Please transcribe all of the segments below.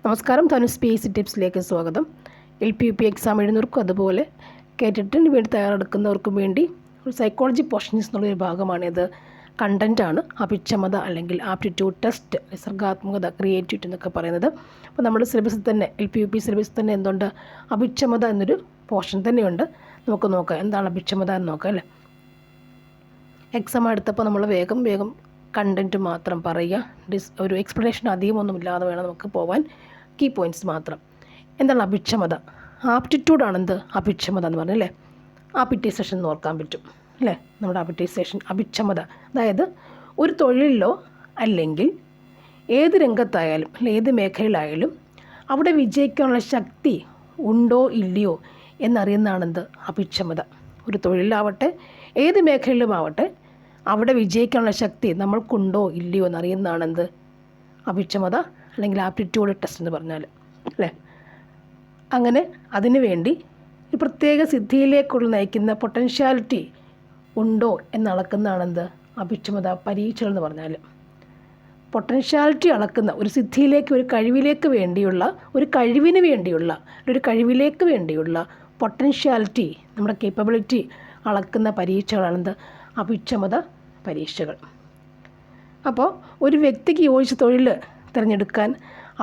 നമസ്കാരം, ധനുസ് PSC ടിപ്സിലേക്ക് സ്വാഗതം. LP-UP exam എഴുതുന്നവർക്കും അതുപോലെ കേട്ടിട്ടിന് വേണ്ടി തയ്യാറെടുക്കുന്നവർക്കും വേണ്ടി ഒരു സൈക്കോളജി പോർഷൻസ് എന്നുള്ളൊരു ഭാഗമാണിത്. കണ്ടൻറ്റാണ് അഭിക്ഷമത അല്ലെങ്കിൽ ആപ്റ്റിറ്റ്യൂഡ് ടെസ്റ്റ്, നിസർഗാത്മകത, ക്രിയേറ്റിവിറ്റി എന്നൊക്കെ പറയുന്നത്. അപ്പോൾ നമ്മുടെ സിലബസിൽ തന്നെ LP-UP സിലബസിൽ തന്നെ എന്തുണ്ട്, അഭിക്ഷമത എന്നൊരു പോർഷൻ തന്നെയുണ്ട്. നമുക്ക് നോക്കാം എന്താണ് അഭിക്ഷമത എന്ന് നോക്കാം അല്ലേ. എക്സാം എടുത്തപ്പോൾ നമ്മൾ വേഗം കണ്ടൻറ്റ് മാത്രം പറയുക, ഒരു എക്സ്പ്ലനേഷൻ അധികമൊന്നുമില്ലാതെ വേണം നമുക്ക് പോകാൻ. കീ പോയിൻറ്റ്സ് മാത്രം. എന്താണ് അഭിക്ഷമത? ആപ്റ്റിറ്റ്യൂഡാണെന്ത് അഭിക്ഷമത എന്ന് പറഞ്ഞല്ലേ. ആപ്റ്റിസേഷൻ എന്ന് ഓർക്കാൻ പറ്റും അല്ലേ. നമ്മുടെ ആപ്റ്റിസേഷൻ, അഭിക്ഷമത, അതായത് ഒരു തൊഴിലിലോ അല്ലെങ്കിൽ ഏത് രംഗത്തായാലും ഏത് മേഖലയിലായാലും അവിടെ വിജയിക്കാനുള്ള ശക്തി ഉണ്ടോ ഇല്ലയോ എന്നറിയുന്നതാണെന്ത് അഭിക്ഷമത. ഒരു തൊഴിലാവട്ടെ ഏത് മേഖലയിലുമാവട്ടെ അവിടെ വിജയിക്കാനുള്ള ശക്തി നമ്മൾക്കുണ്ടോ ഇല്ലയോ എന്നറിയുന്നതാണെന്ത് അഭിക്ഷമത അല്ലെങ്കിൽ ആപ്റ്റിറ്റ്യൂഡ് ടെസ്റ്റ് എന്ന് പറഞ്ഞാൽ അല്ലേ. അങ്ങനെ അതിനു വേണ്ടി ഒരു പ്രത്യേക സിദ്ധിയിലേക്കുള്ള നയിക്കുന്ന പൊട്ടൻഷ്യാലിറ്റി ഉണ്ടോ എന്നളക്കുന്നതാണെന്ത് അഭിക്ഷമത പരീക്ഷകൾ എന്ന് പറഞ്ഞാൽ. പൊട്ടൻഷ്യാലിറ്റി അളക്കുന്ന ഒരു സിദ്ധിയിലേക്ക്, ഒരു കഴിവിലേക്ക് വേണ്ടിയുള്ള, ഒരു കഴിവിലേക്ക് വേണ്ടിയുള്ള പൊട്ടൻഷ്യാലിറ്റി, നമ്മുടെ കേപ്പബിലിറ്റി അളക്കുന്ന പരീക്ഷകളാണെന്ത് അഭിക്ഷമത പരീക്ഷകൾ. അപ്പോൾ ഒരു വ്യക്തിക്ക് യോജിച്ച തൊഴിൽ തിരഞ്ഞെടുക്കാൻ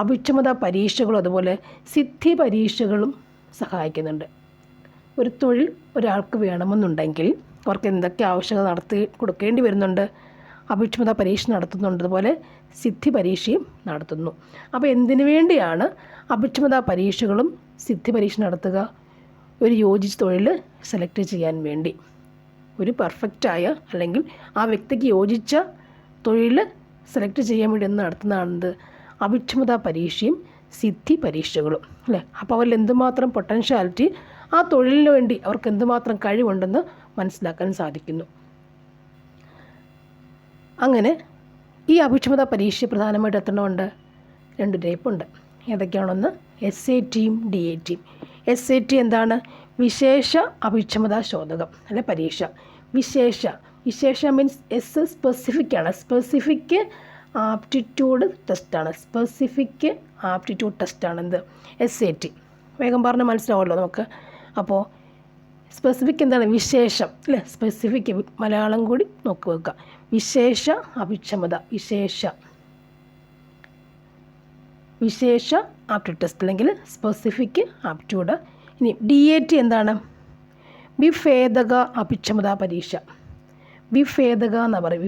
അഭിക്ഷമത പരീക്ഷകളും അതുപോലെ സിദ്ധി പരീക്ഷകളും സഹായിക്കുന്നുണ്ട്. ഒരു തൊഴിൽ ഒരാൾക്ക് വേണമെന്നുണ്ടെങ്കിൽ അവർക്ക് എന്തൊക്കെ ആവശ്യകത നടത്തി കൊടുക്കേണ്ടി വരുന്നുണ്ട്, അഭിക്ഷമത പരീക്ഷ നടത്തുന്നുണ്ട്, അതുപോലെ സിദ്ധി പരീക്ഷയും നടത്തുന്നു. അപ്പോൾ എന്തിനു വേണ്ടിയാണ് അഭിക്ഷമത പരീക്ഷകളും സിദ്ധി പരീക്ഷ നടത്തുക? ഒരു യോജിച്ച തൊഴിൽ സെലക്ട് ചെയ്യാൻ വേണ്ടി, ഒരു പെർഫെക്റ്റായ അല്ലെങ്കിൽ ആ വ്യക്തിക്ക് യോജിച്ച തൊഴിൽ സെലക്ട് ചെയ്യാൻ വേണ്ടി നടത്തുന്നതാണെന്ത് അഭിക്ഷമത പരീക്ഷയും സിദ്ധി പരീക്ഷകളും അല്ലേ. അപ്പോൾ അവരിൽ എന്തുമാത്രം പൊട്ടൻഷ്യാലിറ്റി, ആ തൊഴിലിന് വേണ്ടി അവർക്ക് എന്തുമാത്രം കഴിവുണ്ടെന്ന് മനസ്സിലാക്കാൻ സാധിക്കുന്നു. അങ്ങനെ ഈ അഭിക്ഷമത പരീക്ഷ പ്രധാനമായിട്ട് എത്തണമുണ്ട് 2 ടൈപ്പുണ്ട്. ഏതൊക്കെയാണെന്ന് SATയും DATയും. SAT എന്താണ്? വിശേഷ അഭിക്ഷമത ശോധകം അല്ലെ പരീക്ഷ. വിശേഷ മീൻസ് S സ്പെസിഫിക് ആണ്. സ്പെസിഫിക് ആപ്റ്റിറ്റ്യൂഡ് ടെസ്റ്റാണെന്ത് SAT. വേഗം പറഞ്ഞ് മനസ്സിലാവുമല്ലോ നമുക്ക്. അപ്പോൾ സ്പെസിഫിക് എന്താണ്? വിശേഷം അല്ലേ. സ്പെസിഫിക് മലയാളം കൂടി നോക്കി വെക്കുക. വിശേഷ അഭിക്ഷമത, വിശേഷ ആപ്റ്റിറ്റ്യൂഡ് ടെസ്റ്റ് അല്ലെങ്കിൽ സ്പെസിഫിക് ആപ്റ്റിറ്റ്യൂഡ്. ഇനി DAT എന്താണ്? വിഭേദക അഭിക്ഷമത പരീക്ഷ. വിഭേദക എന്നാ പറയും.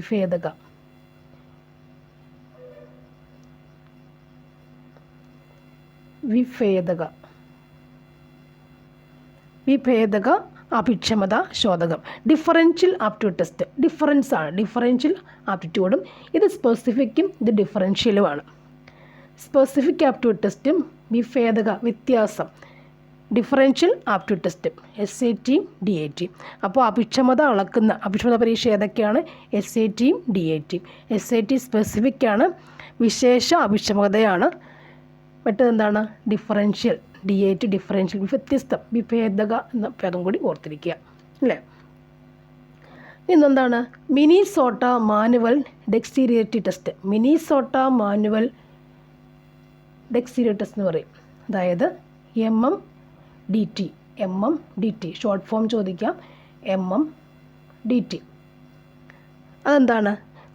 വിഭേദക അഭിക്ഷമത ശോധകം. Differential aptitude test. ഡിഫറൻഷ്യൽ ആപ്റ്റിറ്റ്യൂഡും ഇത് സ്പെസിഫിക്കും ഇത് ഡിഫറൻഷ്യലുമാണ്. സ്പെസിഫിക് ആപ്റ്റിറ്റ്യൂഡ് ടെസ്റ്റും വിഭേദക വ്യത്യാസം, ഡിഫറൻഷ്യൽ ആപ്റ്റിറ്റ്യൂഡ് ടെസ്റ്റും SATയും DATയും. അപ്പോൾ അഭിക്ഷമത പരീക്ഷ ഏതൊക്കെയാണ്? SATയും DATയും. SAT സ്പെസിഫിക് ആണ്, വിശേഷ അഭിക്ഷമതയാണ്. മറ്റേതെന്താണ്? ഡിഫറൻഷ്യൽ. DAT ഡിഫറൻഷ്യൽ, വ്യത്യസ്തം, വിഭേദക എന്ന പദം കൂടി ഓർത്തിരിക്കുക അല്ലേ. ഇന്നെന്താണ്? Minnesota manual dexterity test. Minnesota manual dexterity test എന്ന് പറയും. അതായത് MMDT ഷോർട്ട് ഫോം ചോദിക്കാം. MMDT അതെന്താണ്?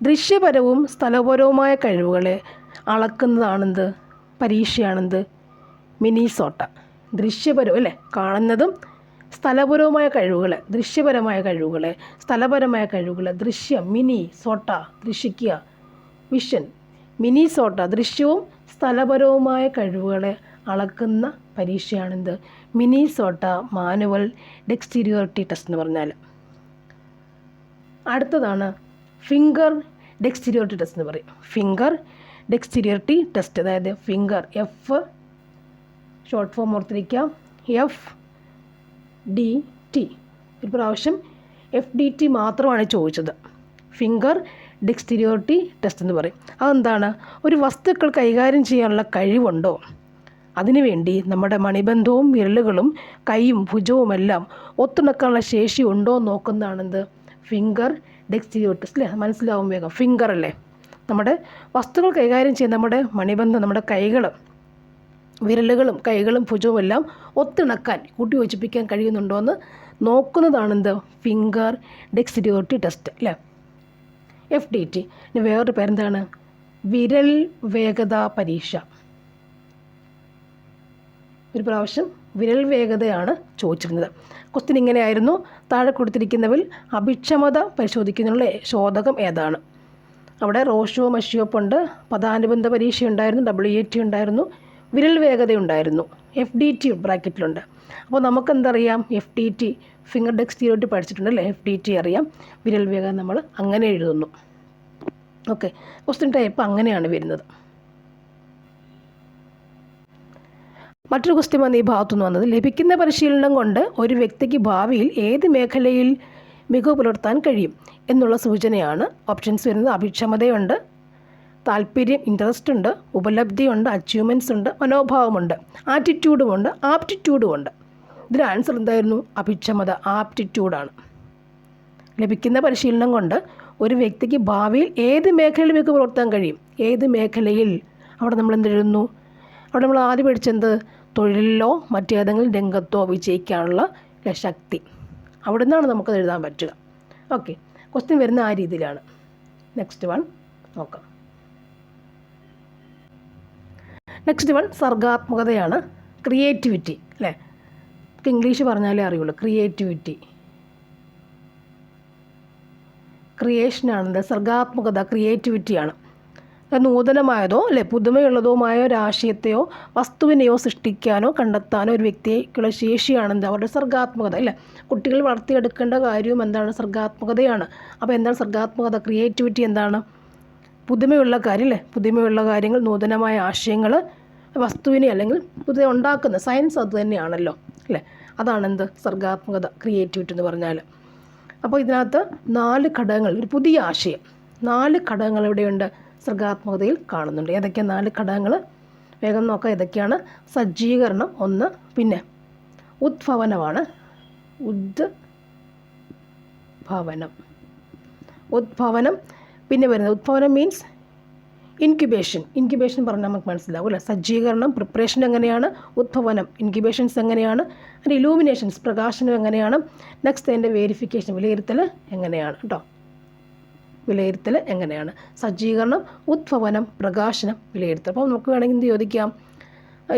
ദൃശ്യപരവും സ്ഥലപരവുമായ കഴിവുകളെ അളക്കുന്നതാണെന്ത് പരീക്ഷയാണെന്ത് മിനിസോട്ട. ദൃശ്യപരം അല്ലേ, കാണുന്നതും, സ്ഥലപരവുമായ കഴിവുകളെ, സ്ഥലപരമായ കഴിവുകളെ, ദൃശ്യം, മിനിസോട്ട ദൃശ്യിക്കുക, വിഷൻ. മിനിസോട്ട ദൃശ്യവും സ്ഥലപരവുമായ കഴിവുകളെ അളക്കുന്ന പരീക്ഷയാണെന്ത് മിനിസോട്ട മാനുവൽ ഡെക്സ്റ്റീരിയറിറ്റി ടെസ്റ്റ് എന്ന് പറഞ്ഞാൽ. അടുത്തതാണ് ഫിംഗർ ഡെക്സ്റ്റീരിയറിറ്റി ടെസ്റ്റ് എന്ന് പറയും. ഫിംഗർ ഡെക്സ്റ്റീരിയറിറ്റി ടെസ്റ്റ്, അതായത് ഫിംഗർ F ഷോർട്ട് ഫോം ഓർത്തിരിക്കാം. FDT. ഒരു പ്രാവശ്യം FDT മാത്രമാണ് ചോദിച്ചത്. ഫിംഗർ ഡെക്സ്റ്റീരിയറിറ്റി ടെസ്റ്റ് എന്ന് പറയും. അതെന്താണ്? ഒരു വസ്തുക്കൾ കൈകാര്യം ചെയ്യാനുള്ള കഴിവുണ്ടോ, അതിനുവേണ്ടി നമ്മുടെ മണിബന്ധവും വിരലുകളും കൈയും ഭുജവുമെല്ലാം ഒത്തുണക്കാനുള്ള ശേഷി ഉണ്ടോ നോക്കുന്നതാണെന്ത് ഫിംഗർ ഡെക്സ്റ്റീരിയറിറ്റി ടെസ്റ്റ് അല്ലേ. മനസ്സിലാവും വേഗം. ഫിംഗർ അല്ലേ, നമ്മുടെ വസ്തുക്കൾ കൈകാര്യം ചെയ്യുന്ന നമ്മുടെ മണിബന്ധം, നമ്മുടെ കൈകൾ വിരലുകളും കൈകളും ഭുജവും എല്ലാം ഒത്തിണക്കാൻ കൂട്ടിയോജിപ്പിക്കാൻ കഴിയുന്നുണ്ടോ എന്ന് നോക്കുന്നതാണെന്ത് ഫിംഗർ ഡെക്സിഡിയോറിറ്റി ടെസ്റ്റ് അല്ലേ, FDT. ഇനി വേറൊരു പേരെന്താണ് വിരൽ വേഗതാ പരീക്ഷ. ഒരു പ്രാവശ്യം വിരൽ വേഗതയാണ് ചോദിച്ചിരുന്നത്. ക്വസ്റ്റ്യൻ ഇങ്ങനെയായിരുന്നു, താഴെ കൊടുത്തിരിക്കുന്നവരിൽ അഭിക്ഷമത പരിശോധിക്കുന്നതിനുള്ള ശോധകം ഏതാണ്? അവിടെ റോഷോ മഷിയോപ്പുണ്ട്, പദാനുബന്ധ പരീക്ഷയുണ്ടായിരുന്നു, WAT ഉണ്ടായിരുന്നു, വിരൽ വേഗതയുണ്ടായിരുന്നു, FDT ബ്രാക്കറ്റിലുണ്ട്. അപ്പോൾ നമുക്കെന്തറിയാം, FDT ഫിംഗർ ഡെക്സിഡിയോറിറ്റി പഠിച്ചിട്ടുണ്ടല്ലേ, FDT അറിയാം, വിരൽ വേഗത നമ്മൾ അങ്ങനെ എഴുതുന്നു. ഓക്കെ, ക്വസ്റ്റ്യൻ ടൈപ്പ് അങ്ങനെയാണ് വരുന്നത്. മറ്റൊരു ക്വസ്റ്റ്യൻ വന്ന് ഈ ഭാഗത്തുനിന്ന് വന്നത്, ലഭിക്കുന്ന പരിശീലനം കൊണ്ട് ഒരു വ്യക്തിക്ക് ഭാവിയിൽ ഏത് മേഖലയിൽ മികവ് പുലർത്താൻ കഴിയും എന്നുള്ള സൂചനയാണ്. ഓപ്ഷൻസ് വരുന്നത് അഭിക്ഷമതയുണ്ട്, താല്പര്യം ഇൻട്രസ്റ്റ് ഉണ്ട്, ഉപലബ്ധിയുണ്ട്, അച്ചീവ്മെൻറ്റ്സ് ഉണ്ട്, മനോഭാവമുണ്ട്, ആറ്റിറ്റ്യൂഡുമുണ്ട്, ആപ്റ്റിറ്റ്യൂഡുമുണ്ട്. ഇതിന് ആൻസർ എന്തായിരുന്നു? അഭിക്ഷമത, ആപ്റ്റിറ്റ്യൂഡാണ്. ലഭിക്കുന്ന പരിശീലനം കൊണ്ട് ഒരു വ്യക്തിക്ക് ഭാവിയിൽ ഏത് മേഖലയിൽ മികവ് പുലർത്താൻ കഴിയും, ഏത് മേഖലയിൽ, അവിടെ നമ്മൾ എന്തെഴുതുന്നു? അവിടെ നമ്മൾ ആദ്യം പഠിച്ചത് തൊഴിലിലോ മറ്റേതെങ്കിലും രംഗത്തോ വിജയിക്കാനുള്ള ശക്തി. അവിടെ നിന്നാണ് നമുക്കത് എഴുതാൻ പറ്റുക. ഓക്കെ, ക്വസ്റ്റ്യൻ വരുന്ന ആ രീതിയിലാണ്. നെക്സ്റ്റ് വൺ നോക്കാം. നെക്സ്റ്റ് വൺ സർഗാത്മകതയാണ്, ക്രിയേറ്റിവിറ്റി അല്ലേ. ഇംഗ്ലീഷ് പറഞ്ഞാലേ അറിയുള്ളൂ. ക്രിയേറ്റിവിറ്റി, ക്രിയേഷനാണ്, സർഗാത്മകത ക്രിയേറ്റിവിറ്റിയാണ്. നൂതനമായതോ അല്ലെ പുതുമയുള്ളതോമായ ഒരു ആശയത്തെയോ വസ്തുവിനെയോ സൃഷ്ടിക്കാനോ കണ്ടെത്താനോ ഒരു വ്യക്തിക്കുള്ള ശേഷിയാണെന്ത്? അവരുടെ സർഗാത്മകത അല്ലേ. കുട്ടികൾ വളർത്തിയെടുക്കേണ്ട കാര്യവും എന്താണ്? സർഗാത്മകതയാണ്. അപ്പോൾ എന്താണ് സർഗാത്മകത? ക്രിയേറ്റിവിറ്റി എന്താണ്? പുതുമയുള്ള കാര്യം അല്ലേ, പുതുമയുള്ള കാര്യങ്ങൾ, നൂതനമായ ആശയങ്ങൾ, വസ്തുവിനെ അല്ലെങ്കിൽ പുതിയ ഉണ്ടാക്കുന്ന സയൻസ് അത് തന്നെയാണല്ലോ അല്ലേ. അതാണെന്ത്? സർഗാത്മകത, ക്രിയേറ്റിവിറ്റി എന്ന് പറഞ്ഞാൽ. അപ്പോൾ ഇതിനകത്ത് 4 ഘടകങ്ങൾ, ഒരു പുതിയ ആശയം, 4 ഘടകങ്ങൾ ഇവിടെയുണ്ട്, സർഗാത്മകതയിൽ കാണുന്നുണ്ട്. ഏതൊക്കെയാണ് 4 ഘടകങ്ങൾ? വേഗം നോക്കാം. ഏതൊക്കെയാണ്? സജ്ജീകരണം ഒന്ന്, പിന്നെ ഉദ്ഭവനമാണ്, ഉദ്ഭവനം, പിന്നെ വരുന്നത് ഉദ്ഭവനം മീൻസ് ഇൻക്യുബേഷൻ പറഞ്ഞാൽ നമുക്ക് മനസ്സിലാവും അല്ലേ. സജ്ജീകരണം പ്രിപ്പറേഷൻ എങ്ങനെയാണ്, ഉദ്ഭവനം ഇൻക്യുബേഷൻസ് എങ്ങനെയാണ്, അതിൻ്റെ ഇലൂമിനേഷൻസ് പ്രകാശനം എങ്ങനെയാണ്, നെക്സ്റ്റ് അതിൻ്റെ വേരിഫിക്കേഷൻ വിലയിരുത്തൽ എങ്ങനെയാണ് കേട്ടോ. വിലയിരുത്തൽ എങ്ങനെയാണ്? സജ്ജീകരണം, ഉദ്ഭവനം, പ്രകാശനം, വിലയിരുത്തൽ. അപ്പോൾ നമുക്ക് വേണമെങ്കിൽ എന്ത് ചോദിക്കാം?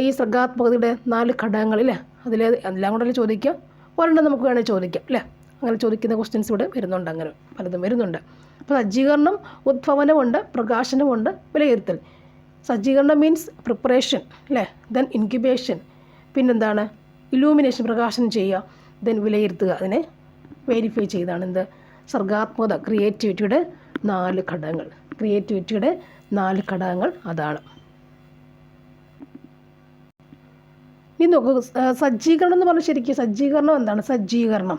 ഈ സർഗാത്മകതയുടെ 4 ഘടകങ്ങളില്ലേ, എല്ലാം കൂടെ ചോദിക്കാം, ഒരെണ്ണം നമുക്ക് വേണമെങ്കിൽ ചോദിക്കാം അല്ലേ. അങ്ങനെ ചോദിക്കുന്ന ക്വസ്റ്റ്യൻസ് ഇവിടെ വരുന്നുണ്ട്, അങ്ങനെ പലതും വരുന്നുണ്ട്. അപ്പോൾ സജ്ജീകരണം, ഉദ്ഭവനമുണ്ട്, പ്രകാശനമുണ്ട്, വിലയിരുത്തൽ. സജ്ജീകരണം മീൻസ് പ്രിപ്പറേഷൻ അല്ലേ, ദെൻ ഇൻക്യുബേഷൻ, പിന്നെന്താണ് ഇലൂമിനേഷൻ പ്രകാശനം ചെയ്യുക, ദെൻ വിലയിരുത്തുക, അതിനെ വെരിഫൈ ചെയ്താണ് എന്ത്? സർഗാത്മകത, ക്രിയേറ്റിവിറ്റിയുടെ 4 ഘടകങ്ങൾ. ക്രിയേറ്റിവിറ്റിയുടെ 4 ഘടകങ്ങൾ അതാണ്. ഇനി നോക്കൂ, സജ്ജീകരണം എന്ന് പറഞ്ഞാൽ ശരിക്കും സജ്ജീകരണം എന്താണ്? സജ്ജീകരണം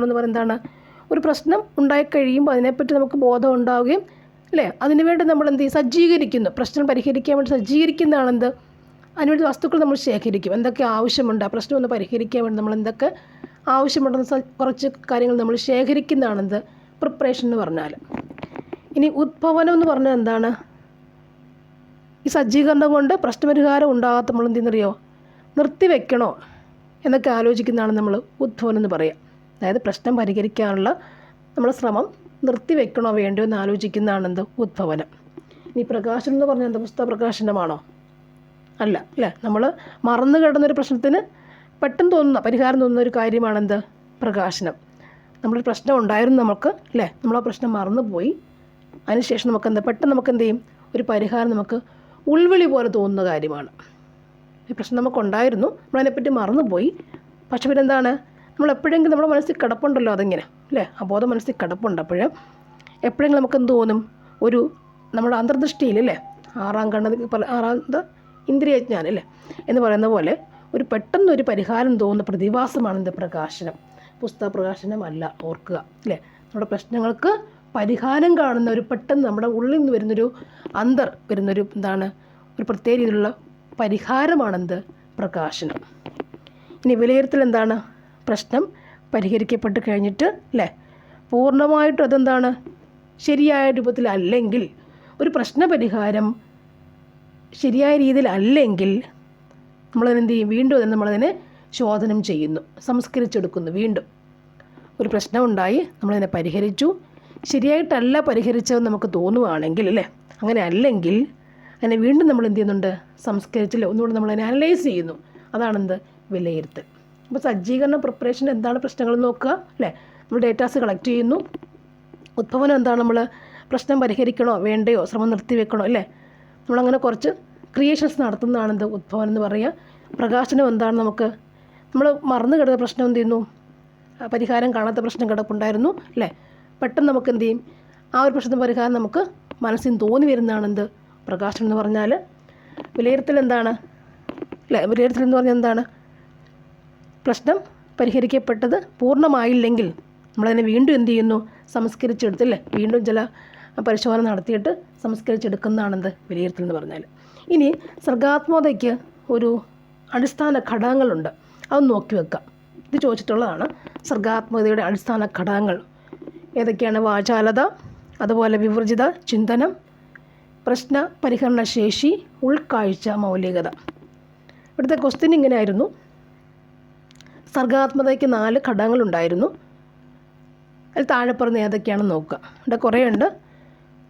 എന്ന് പറയുന്നത് എന്താണ്? ഒരു പ്രശ്നം ഉണ്ടായിക്കഴിയുമ്പോൾ അതിനെപ്പറ്റി നമുക്ക് ബോധം ഉണ്ടാവുകയും അല്ലേ, അതിനുവേണ്ടി നമ്മൾ എന്ത് ചെയ്യും? സജ്ജീകരിക്കുന്നു. പ്രശ്നം പരിഹരിക്കാൻ വേണ്ടി സജ്ജീകരിക്കുന്നതാണെന്ത്? അതിനുവേണ്ടി വസ്തുക്കൾ നമ്മൾ ശേഖരിക്കും. എന്തൊക്കെ ആവശ്യമുണ്ട് ആ പ്രശ്നം ഒന്ന് പരിഹരിക്കാൻ വേണ്ടി നമ്മൾ എന്തൊക്കെ ആവശ്യമുണ്ടെന്ന് കുറച്ച് കാര്യങ്ങൾ നമ്മൾ ശേഖരിക്കുന്നതാണെന്ത്? പ്രിപ്പറേഷൻ എന്ന് പറഞ്ഞാൽ. ഇനി ഉദ്ഭവനം എന്ന് പറഞ്ഞാൽ എന്താണ്? ഈ സജ്ജീകരണം കൊണ്ട് പ്രശ്നപരിഹാരം ഉണ്ടാകാത്ത നമ്മൾ എന്തെന്നറിയോ? നിർത്തിവെക്കണോ എന്നൊക്കെ ആലോചിക്കുന്നതാണ് നമ്മൾ ഉദ്ഭവനം എന്ന് പറയുക. അതായത് പ്രശ്നം പരിഹരിക്കാനുള്ള നമ്മുടെ ശ്രമം നിർത്തിവെക്കണോ വേണ്ടോ എന്ന് ആലോചിക്കുന്നതാണെന്ത്? ഉദ്ഭവനം. ഇനി പ്രകാശനം എന്ന് പറഞ്ഞാൽ എന്താ? പുസ്തക പ്രകാശനമാണോ? അല്ല അല്ലേ. നമ്മൾ മറന്നു കിടന്നൊരു പ്രശ്നത്തിന് പെട്ടെന്ന് തോന്നുന്ന പരിഹാരം തോന്നുന്ന ഒരു കാര്യമാണെന്ത്? പ്രകാശനം. നമ്മളൊരു പ്രശ്നം ഉണ്ടായിരുന്നു നമുക്ക് അല്ലേ, നമ്മൾ ആ പ്രശ്നം മറന്നുപോയി, അതിനുശേഷം നമുക്ക് എന്താ പെട്ടെന്ന് നമുക്ക് എന്ത് ചെയ്യും? ഒരു പരിഹാരം നമുക്ക് ഉൾവിളി പോലെ തോന്നുന്ന കാര്യമാണ്. ഈ പ്രശ്നം നമുക്കുണ്ടായിരുന്നു, നമ്മളതിനെപ്പറ്റി മറന്നുപോയി, പക്ഷെ പിന്നെന്താണ്, നമ്മൾ എപ്പോഴെങ്കിലും നമ്മുടെ മനസ്സിൽ കിടപ്പുണ്ടല്ലോ അതിങ്ങനെ അല്ലേ, അബോധം മനസ്സിൽ കിടപ്പുണ്ട്. അപ്പോൾ എപ്പോഴെങ്കിലും നമുക്ക് എന്ത് തോന്നും? ഒരു നമ്മുടെ അന്തർദൃഷ്ടിയിലല്ലേ, 6ാം കണ്ണ്, 6ാമത്തെ ഇന്ദ്രിയജ്ഞാനം അല്ലേ എന്ന് പറയുന്ന പോലെ ഒരു പെട്ടെന്നൊരു പരിഹാരം തോന്നുന്ന പ്രതിഭാസമാണ് എന്ത്? പ്രകാശനം. പുസ്തക പ്രകാശനമല്ല, ഓർക്കുക അല്ലേ. നമ്മുടെ പ്രശ്നങ്ങൾക്ക് പരിഹാരം കാണുന്ന ഒരു പെട്ടെന്ന് നമ്മുടെ ഉള്ളിൽ നിന്ന് വരുന്നൊരു വരുന്നൊരു എന്താണ്? ഒരു പ്രത്യേക രീതിയിലുള്ള പരിഹാരമാണെന്ത്? പ്രകാശനം. ഇനി വിലയിരുത്തൽ എന്താണ്? പ്രശ്നം പരിഹരിക്കപ്പെട്ട് കഴിഞ്ഞിട്ട് അല്ലേ, പൂർണ്ണമായിട്ടും അതെന്താണ്? ശരിയായ രൂപത്തിൽ അല്ലെങ്കിൽ, ഒരു പ്രശ്നപരിഹാരം ശരിയായ രീതിയിൽ അല്ലെങ്കിൽ നമ്മളതിനെന്ത് ചെയ്യും, വീണ്ടും അതിനെ നമ്മളതിനെ ശോധനം ചെയ്യുന്നു, സംസ്കരിച്ചെടുക്കുന്നു. വീണ്ടും ഒരു പ്രശ്നം ഉണ്ടായി, നമ്മളതിനെ പരിഹരിച്ചു, ശരിയായിട്ടല്ല പരിഹരിച്ചതെന്ന് നമുക്ക് തോന്നുവാണെങ്കിൽ അല്ലേ, അങ്ങനെ അല്ലെങ്കിൽ അതിനെ വീണ്ടും നമ്മൾ എന്ത് ചെയ്യുന്നുണ്ട്, സംസ്കരിച്ചില്ല ഒന്നുകൂടി നമ്മളതിനെ അനലൈസ് ചെയ്യുന്നു. അതാണെന്ത്, വിലയിരുത്തൽ. അപ്പോൾ സജ്ജീകരണ പ്രിപ്പറേഷൻ എന്താണ് പ്രശ്നങ്ങൾ നോക്കുക അല്ലേ, നമ്മൾ ഡേറ്റാസ് കളക്ട് ചെയ്യുന്നു. ഉദ്ഭവനം എന്താണ്, നമ്മൾ പ്രശ്നം പരിഹരിക്കണോ വേണ്ടയോ, ശ്രമം നിർത്തിവെക്കണോ അല്ലേ, നമ്മളങ്ങനെ കുറച്ച് ക്രിയേഷൻസ് നടത്തുന്നതാണെന്ത് ഉദ്ഭവനം എന്ന് പറയുക. പ്രകാശനം എന്താണ്, നമുക്ക് നമ്മൾ മറന്നു കിടന്ന പ്രശ്നം എന്ത് ചെയ്യുന്നു, പരിഹാരം കാണാത്ത പ്രശ്നം കിടപ്പുണ്ടായിരുന്നു അല്ലേ, പെട്ടെന്ന് നമുക്ക് എന്ത് ചെയ്യും, ആ ഒരു പ്രശ്നത്തിന് പരിഹാരം നമുക്ക് മനസ്സിൽ തോന്നി വരുന്നതാണെന്ത് പ്രകാശനം എന്ന് പറഞ്ഞാൽ. വിലയിരുത്തൽ എന്താണ് അല്ലേ, വിലയിരുത്തൽ എന്ന് പറഞ്ഞാൽ എന്താണ്, പ്രശ്നം പരിഹരിക്കപ്പെട്ടത് പൂർണ്ണമായില്ലെങ്കിൽ നമ്മളതിനെ വീണ്ടും എന്ത് ചെയ്യുന്നു, സംസ്കരിച്ചെടുത്തില്ലേ, വീണ്ടും ചില പരിശോധന നടത്തിയിട്ട് സംസ്കരിച്ചെടുക്കുന്നതാണെന്ത് വിലയിരുത്തൽ എന്ന് പറഞ്ഞാൽ. ഇനി സർഗാത്മകതയ്ക്ക് ഒരു അടിസ്ഥാന ഘടകങ്ങളുണ്ട്, അത് നോക്കി വെക്കാം. ഇത് ചോദിച്ചിട്ടുള്ളതാണ്. സർഗാത്മകതയുടെ അടിസ്ഥാന ഘടകങ്ങൾ ഏതൊക്കെയാണ്? വാചാലത, അതുപോലെ വിവർജിത ചിന്തനം, പ്രശ്ന പരിഹരണ ശേഷി, ഉൾക്കാഴ്ച, മൗലികത. ഇവിടുത്തെ ക്വസ്റ്റ്യൻ ഇങ്ങനെയായിരുന്നു. സർഗാത്മകതയ്ക്ക് 4 ഘടകങ്ങളുണ്ടായിരുന്നു. അതിൽ താഴെ പറഞ്ഞ ഏതൊക്കെയാണെന്ന് നോക്കുക. ഇവിടെ കുറേ ഉണ്ട്.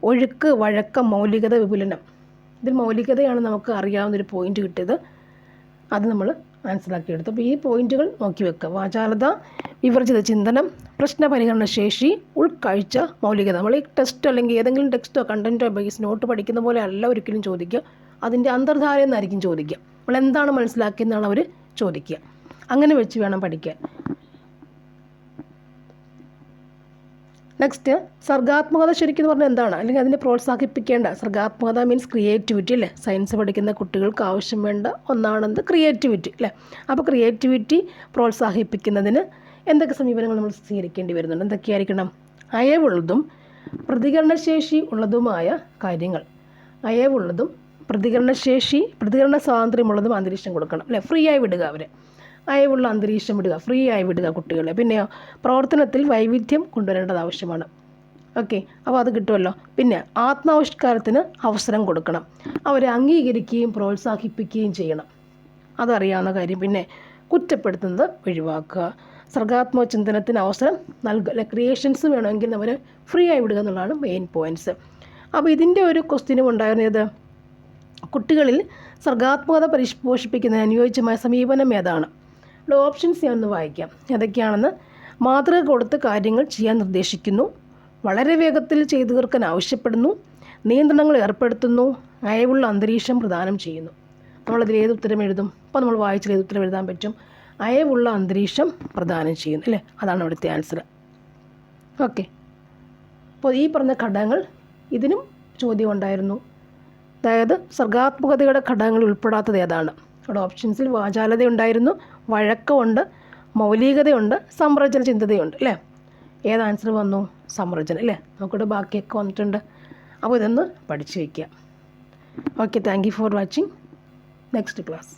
ഒഴുക്ക്, വഴക്കം, മൗലികത, വിപുലനം. ഇതിൽ മൗലികതയാണ് നമുക്ക് അറിയാവുന്നൊരു പോയിന്റ് കിട്ടിയത്, അത് നമ്മൾ മനസ്സിലാക്കിയെടുത്തു. അപ്പോൾ ഈ പോയിന്റുകൾ നോക്കി വെക്കുക. വാചാലത, വിവർജിത ചിന്തനം, പ്രശ്നപരിഹരണ ശേഷി, ഉൾക്കാഴ്ച, മൗലികത. നമ്മൾ ഈ ടെസ്റ്റോ അല്ലെങ്കിൽ ഏതെങ്കിലും ടെക്സ്റ്റോ കണ്ടൻറ്റോ ബേസ് നോട്ട് പഠിക്കുന്ന പോലെ അല്ല ഒരിക്കലും ചോദിക്കുക, അതിൻ്റെ അന്തർധാര എന്നായിരിക്കും ചോദിക്കുക. നമ്മൾ എന്താണ് മനസ്സിലാക്കിയെന്നാണ് അവർ ചോദിക്കുക. അങ്ങനെ വെച്ച് വേണം പഠിക്കാൻ. നെക്സ്റ്റ്, സർഗാത്മകത ശരിക്കും പറഞ്ഞാൽ എന്താണ്, അല്ലെങ്കിൽ അതിനെ പ്രോത്സാഹിപ്പിക്കേണ്ട. സർഗാത്മകത മീൻസ് ക്രിയേറ്റിവിറ്റി അല്ലേ, സയൻസ് പഠിക്കുന്ന കുട്ടികൾക്ക് ആവശ്യം വേണ്ട ഒന്നാണെന്ത് ക്രിയേറ്റിവിറ്റി അല്ലേ. അപ്പോൾ ക്രിയേറ്റിവിറ്റി പ്രോത്സാഹിപ്പിക്കുന്നതിന് എന്തൊക്കെ സമീപനങ്ങൾ നമ്മൾ സ്വീകരിക്കേണ്ടി വരുന്നുണ്ട്, എന്തൊക്കെയായിരിക്കണം? അയവുള്ളതും പ്രതികരണശേഷി ഉള്ളതുമായ കാര്യങ്ങൾ. അയവുള്ളതും പ്രതികരണ സ്വാതന്ത്ര്യമുള്ളതും അന്തരീക്ഷം കൊടുക്കണം അല്ലേ, ഫ്രീ ആയി വിടുക അവരെ, അയവുള്ള അന്തരീക്ഷം വിടുക, ഫ്രീ ആയി വിടുക കുട്ടികളെ. പിന്നെയോ പ്രവർത്തനത്തിൽ വൈവിധ്യം കൊണ്ടുവരേണ്ടത് ആവശ്യമാണ്. ഓക്കെ, അപ്പോൾ അത് കിട്ടുമല്ലോ. പിന്നെ ആത്മാവിഷ്കാരത്തിന് അവസരം കൊടുക്കണം, അവരെ അംഗീകരിക്കുകയും പ്രോത്സാഹിപ്പിക്കുകയും ചെയ്യണം, അതറിയാവുന്ന കാര്യം. പിന്നെ കുറ്റപ്പെടുത്തുന്നത് ഒഴിവാക്കുക, സർഗാത്മക ചിന്തനത്തിന് അവസരം നൽകുക അല്ലെ, ക്രിയേഷൻസ് വേണമെങ്കിൽ അവരെ ഫ്രീ ആയി വിടുക എന്നുള്ളതാണ് മെയിൻ പോയിൻറ്റ്സ്. അപ്പോൾ ഇതിൻ്റെ ഒരു ക്വസ്റ്റ്യനും ഉണ്ടായിരുന്നത് കുട്ടികളിൽ സർഗാത്മകത പരിപോഷിപ്പിക്കുന്നതിന് അനുയോജ്യമായ സമീപനം ഏതാണ്? ഇവിടെ ഓപ്ഷൻസ് ഞാൻ ഒന്ന് വായിക്കാം, ഏതൊക്കെയാണെന്ന്. മാതൃക കൊടുത്ത് കാര്യങ്ങൾ ചെയ്യാൻ നിർദ്ദേശിക്കുന്നു, വളരെ വേഗത്തിൽ ചെയ്തു തീർക്കാൻ ആവശ്യപ്പെടുന്നു, നിയന്ത്രണങ്ങൾ ഏർപ്പെടുത്തുന്നു, അയവുള്ള അന്തരീക്ഷം പ്രദാനം ചെയ്യുന്നു. നമ്മളതിൽ ഏത് ഉത്തരം എഴുതും? അപ്പോൾ നമ്മൾ വായിച്ചാൽ ഏത് ഉത്തരം എഴുതാൻ പറ്റും? അയവുള്ള അന്തരീക്ഷം പ്രദാനം ചെയ്യുന്നു അല്ലേ, അതാണ് അവിടുത്തെ ആൻസർ. ഓക്കെ, അപ്പോൾ ഈ പറഞ്ഞ ഘടകങ്ങൾ ഇതിനും ചോദ്യം ഉണ്ടായിരുന്നു. അതായത് സർഗാത്മകതയുടെ ഘടകങ്ങൾ ഉൾപ്പെടാത്തത് ഏതാണ്? അവിടെ ഓപ്ഷൻസിൽ വാചാലത ഉണ്ടായിരുന്നു, വഴക്കമുണ്ട്, മൗലികതയുണ്ട്, സംരചന ചിന്തതയുണ്ട് അല്ലേ. ഏത് ആൻസർ വന്നു? സംരചന അല്ലേ. നമുക്കിവിടെ ബാക്കിയൊക്കെ വന്നിട്ടുണ്ട്. അപ്പോൾ ഇതൊന്ന് പഠിച്ചു വയ്ക്കുക. Okay, thank you for watching. Next class.